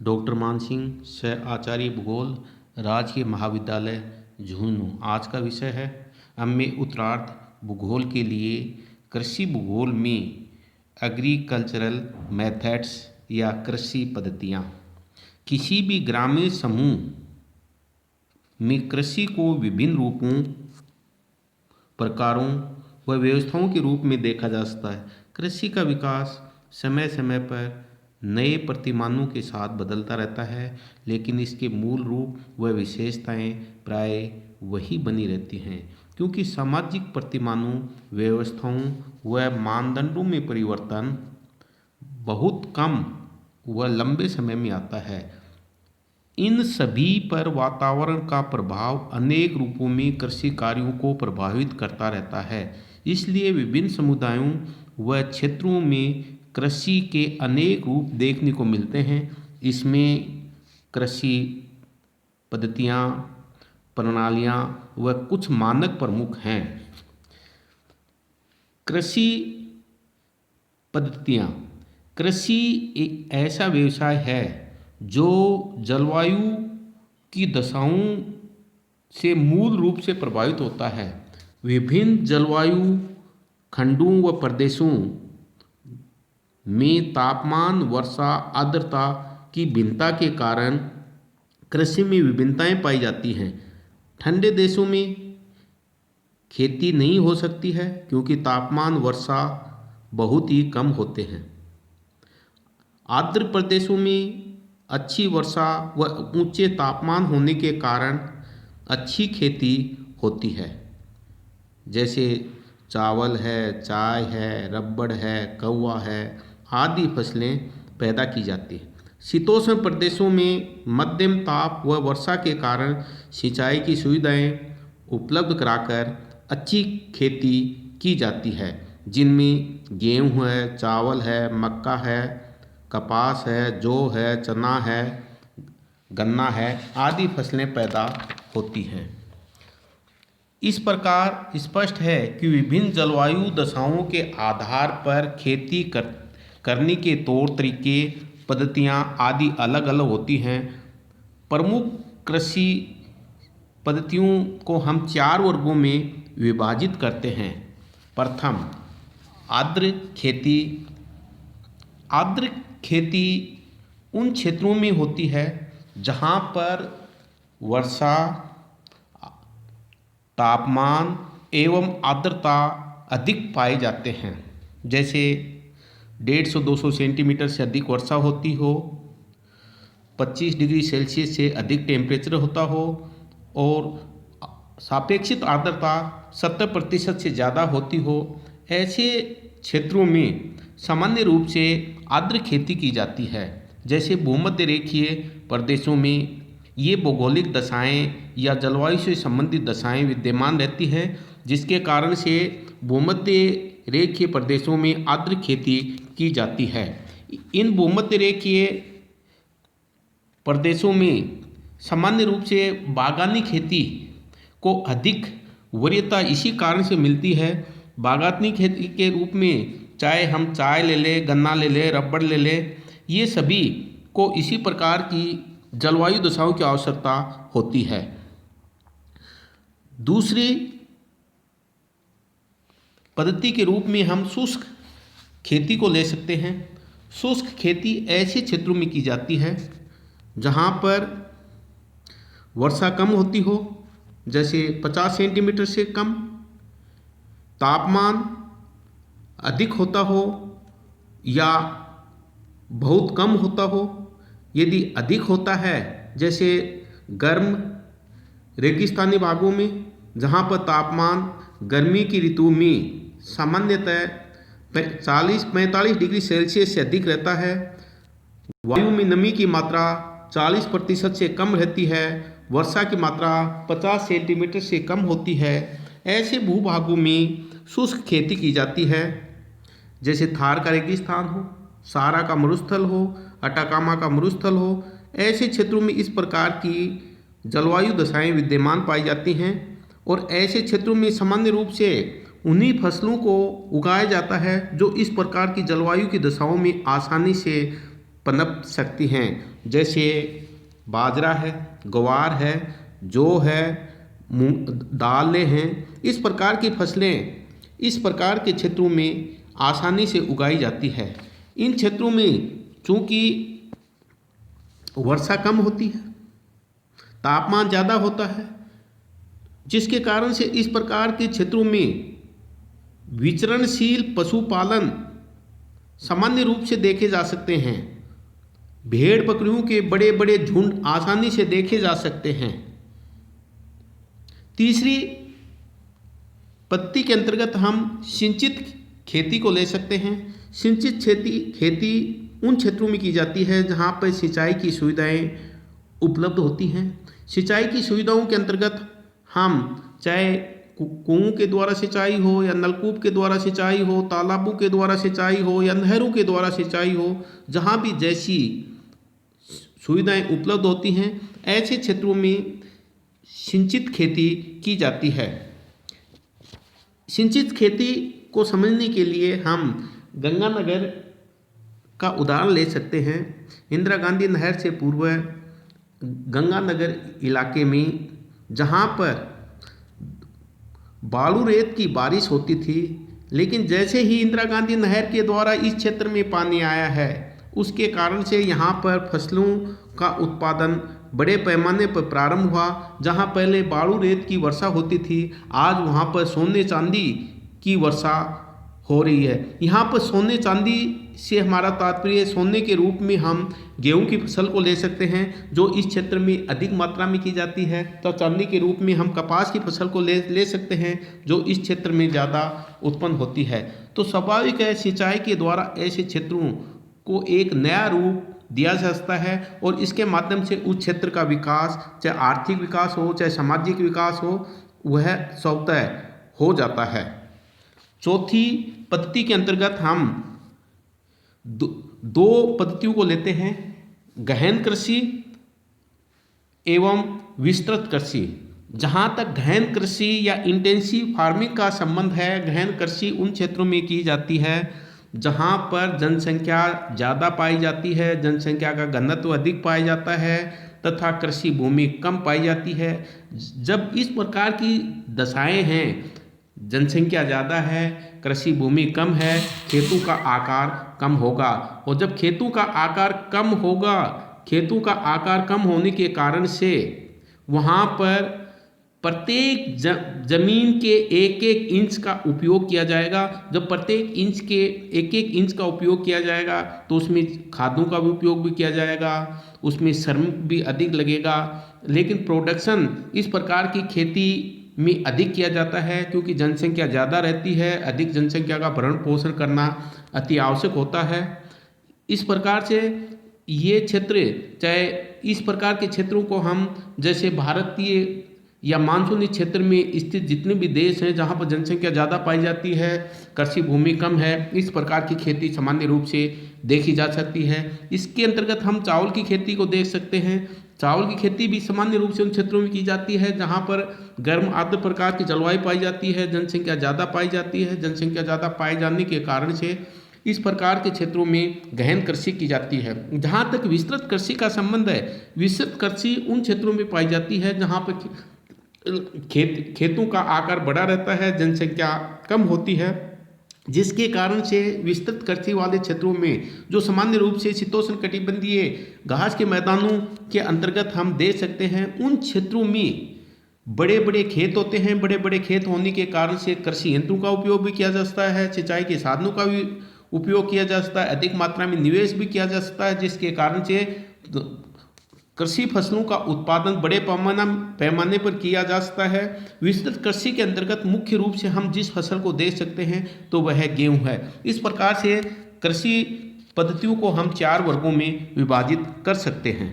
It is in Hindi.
डॉक्टर मान सिंह, सह आचार्य भूगोल, राजकीय महाविद्यालय झुंझुनू। आज का विषय है अम्य उत्तरार्ध भूगोल के लिए कृषि भूगोल में एग्रीकल्चरल मेथड्स या कृषि पद्धतियाँ। किसी भी ग्रामीण समूह में कृषि को विभिन्न रूपों, प्रकारों व व्यवस्थाओं के रूप में देखा जा सकता है। कृषि का विकास समय समय पर नए प्रतिमानों के साथ बदलता रहता है, लेकिन इसके मूल रूप व विशेषताएं प्राय वही बनी रहती हैं, क्योंकि सामाजिक प्रतिमानों, व्यवस्थाओं व मानदंडों में परिवर्तन बहुत कम व लंबे समय में आता है। इन सभी पर वातावरण का प्रभाव अनेक रूपों में कृषि कार्यों को प्रभावित करता रहता है। इसलिए विभिन्न समुदायों व क्षेत्रों में कृषि के अनेक रूप देखने को मिलते हैं। इसमें कृषि पद्धतियाँ, प्रणालियाँ व कुछ मानक प्रमुख हैं। कृषि पद्धतियाँ। कृषि एक ऐसा व्यवसाय है जो जलवायु की दशाओं से मूल रूप से प्रभावित होता है। विभिन्न जलवायु खंडों व प्रदेशों में तापमान, वर्षा, आर्द्रता की भिन्नता के कारण कृषि में विभिन्नताएं पाई जाती हैं। ठंडे देशों में खेती नहीं हो सकती है क्योंकि तापमान, वर्षा बहुत ही कम होते हैं। आर्द्र प्रदेशों में अच्छी वर्षा व ऊंचे तापमान होने के कारण अच्छी खेती होती है, जैसे चावल है, चाय है, रबड़ है, कौवा है आदि फसलें पैदा की जाती हैं। शीतोष्ण प्रदेशों में मध्यम ताप व वर्षा के कारण सिंचाई की सुविधाएं उपलब्ध कराकर अच्छी खेती की जाती है, जिनमें गेहूँ है, चावल है, मक्का है, कपास है, जौ है, चना है, गन्ना है आदि फसलें पैदा होती हैं। इस प्रकार स्पष्ट है कि विभिन्न जलवायु दशाओं के आधार पर खेती करने के तौर तरीके, पद्धतियाँ आदि अलग अलग होती हैं। प्रमुख कृषि पद्धतियों को हम 4 वर्गों में विभाजित करते हैं। प्रथम, आर्द्र खेती। आर्द्र खेती उन क्षेत्रों में होती है जहाँ पर वर्षा, तापमान एवं आर्द्रता अधिक पाए जाते हैं, जैसे 150-200 सेंटीमीटर से अधिक वर्षा होती हो, 25 डिग्री सेल्सियस से अधिक टेम्परेचर होता हो और सापेक्षिक आर्द्रता 70% से ज़्यादा होती हो। ऐसे क्षेत्रों में सामान्य रूप से आर्द्र खेती की जाती है। जैसे भूमध्य रेखीय प्रदेशों में ये भौगोलिक दशाएं या जलवायु से संबंधित दशाएं विद्यमान रहती हैं, जिसके कारण से भूमध्य रेखीय प्रदेशों में आर्द्र खेती की जाती है। इन भूमध्य रेखीय प्रदेशों में सामान्य रूप से बागानी खेती को अधिक वरीयता इसी कारण से मिलती है। बागानी खेती के रूप में चाहे हम चाय ले लें, गन्ना ले लें, रबड़ ले लें, ये सभी को इसी प्रकार की जलवायु दशाओं की आवश्यकता होती है। दूसरी पद्धति के रूप में हम शुष्क खेती को ले सकते हैं। शुष्क खेती ऐसे क्षेत्रों में की जाती है जहाँ पर वर्षा कम होती हो, जैसे 50 सेंटीमीटर से कम, तापमान अधिक होता हो या बहुत कम होता हो। यदि अधिक होता है, जैसे गर्म रेगिस्तानी भागों में जहाँ पर तापमान गर्मी की ऋतु में सामान्यतः 40-45 डिग्री सेल्सियस से अधिक रहता है, वायु में नमी की मात्रा 40% से कम रहती है, वर्षा की मात्रा 50 सेंटीमीटर से कम होती है, ऐसे भूभागों में शुष्क खेती की जाती है। जैसे थार का रेगिस्तान हो, सहारा का मरुस्थल हो, अटाकामा का मरुस्थल हो, ऐसे क्षेत्रों में इस प्रकार की जलवायु दशाएं विद्यमान पाई जाती हैं और ऐसे क्षेत्रों में सामान्य रूप से उन्हीं फसलों को उगाया जाता है जो इस प्रकार की जलवायु की दशाओं में आसानी से पनप सकती हैं, जैसे बाजरा है, ग्वार है, जौ है, मूंग दालें हैं। इस प्रकार की फसलें इस प्रकार के क्षेत्रों में आसानी से उगाई जाती है। इन क्षेत्रों में चूंकि वर्षा कम होती है, तापमान ज़्यादा होता है, जिसके कारण से इस प्रकार के क्षेत्रों में विचरणशील पशुपालन सामान्य रूप से देखे जा सकते हैं। भेड़ बकरियों के बड़े बड़े झुंड आसानी से देखे जा सकते हैं। तीसरी पद्धति के अंतर्गत हम सिंचित खेती को ले सकते हैं। सिंचित खेती उन क्षेत्रों में की जाती है जहाँ पर सिंचाई की सुविधाएं उपलब्ध होती हैं। सिंचाई की सुविधाओं के अंतर्गत हम चाहे कुओं के द्वारा सिंचाई हो या नलकूप के द्वारा सिंचाई हो, तालाबों के द्वारा सिंचाई हो या नहरों के द्वारा सिंचाई हो, जहाँ भी जैसी सुविधाएं उपलब्ध होती हैं ऐसे क्षेत्रों में सिंचित खेती की जाती है। सिंचित खेती को समझने के लिए हम गंगानगर का उदाहरण ले सकते हैं। इंदिरा गांधी नहर से पूर्व गंगानगर इलाके में जहाँ पर बालू रेत की बारिश होती थी, लेकिन जैसे ही इंदिरा गांधी नहर के द्वारा इस क्षेत्र में पानी आया है, उसके कारण से यहाँ पर फसलों का उत्पादन बड़े पैमाने पर प्रारंभ हुआ। जहाँ पहले बालू रेत की वर्षा होती थी, आज वहाँ पर सोने चांदी की वर्षा हो रही है। यहाँ पर सोने चांदी से हमारा तात्पर्य सोने के रूप में हम गेहूं की फसल को ले सकते हैं, जो इस क्षेत्र में अधिक मात्रा में की जाती है। तो चांदी के रूप में हम कपास की फसल को ले सकते हैं, जो इस क्षेत्र में ज़्यादा उत्पन्न होती है। तो स्वाभाविक है, सिंचाई के द्वारा ऐसे क्षेत्रों को एक नया रूप दिया जा सकता है और इसके माध्यम से उस क्षेत्र का विकास, चाहे आर्थिक विकास हो चाहे सामाजिक विकास हो, वह स्वतः हो जाता है। चौथी पद्धति के अंतर्गत हम दो पद्धतियों को लेते हैं, गहन कृषि एवं विस्तृत कृषि। जहाँ तक गहन कृषि या इंटेंसिव फार्मिंग का संबंध है, गहन कृषि उन क्षेत्रों में की जाती है जहाँ पर जनसंख्या ज़्यादा पाई जाती है, जनसंख्या का घनत्व अधिक पाया जाता है तथा कृषि भूमि कम पाई जाती है। जब इस प्रकार की दशाएं हैं, जनसंख्या ज़्यादा है, कृषि भूमि कम है, खेतों का आकार कम होगा। और जब खेतों का आकार कम होगा, खेतों का आकार कम होने के कारण से वहाँ पर प्रत्येक जमीन के एक एक इंच का उपयोग किया जाएगा। जब प्रत्येक इंच के एक एक इंच का उपयोग किया जाएगा तो उसमें खादों का भी उपयोग भी किया जाएगा, उसमें श्रम भी अधिक लगेगा, लेकिन प्रोडक्शन इस प्रकार की खेती में अधिक किया जाता है क्योंकि जनसंख्या ज़्यादा रहती है। अधिक जनसंख्या का भरण पोषण करना अति आवश्यक होता है। इस प्रकार से ये क्षेत्र, चाहे इस प्रकार के क्षेत्रों को हम जैसे भारतीय या मानसूनी क्षेत्र में स्थित जितने भी देश हैं जहाँ पर जनसंख्या ज़्यादा पाई जाती है, कृषि भूमि कम है, इस प्रकार की खेती सामान्य रूप से देखी जा सकती है। इसके अंतर्गत हम चावल की खेती को देख सकते हैं। चावल की खेती भी सामान्य रूप से उन क्षेत्रों में की जाती है जहाँ पर गर्म आर्द्र प्रकार की जलवायु पाई जाती है, जनसंख्या ज़्यादा पाई जाती है। जनसंख्या ज़्यादा पाए जाने के कारण से इस प्रकार के क्षेत्रों में गहन कृषि की जाती है। जहाँ तक विस्तृत कृषि का संबंध है, विस्तृत कृषि उन क्षेत्रों में पाई जाती है जहाँ पर खेतों का आकार बड़ा रहता है, जनसंख्या कम होती है, जिसके कारण से विस्तृत कृषि वाले क्षेत्रों में जो सामान्य रूप से शीतोष्ण कटिबंधीय घास के मैदानों के अंतर्गत हम देख सकते हैं, उन क्षेत्रों में बड़े बड़े खेत होते हैं। बड़े बड़े खेत होने के कारण से कृषि यंत्रों का उपयोग भी किया जा सकता है, सिंचाई के साधनों का भी उपयोग किया जा सकता है, अधिक मात्रा में निवेश भी किया जा सकता है, जिसके कारण से कृषि फसलों का उत्पादन बड़े पैमाने पर किया जा सकता है। विस्तृत कृषि के अंतर्गत मुख्य रूप से हम जिस फसल को देख सकते हैं तो वह गेहूं है। इस प्रकार से कृषि पद्धतियों को हम 4 वर्गों में विभाजित कर सकते हैं।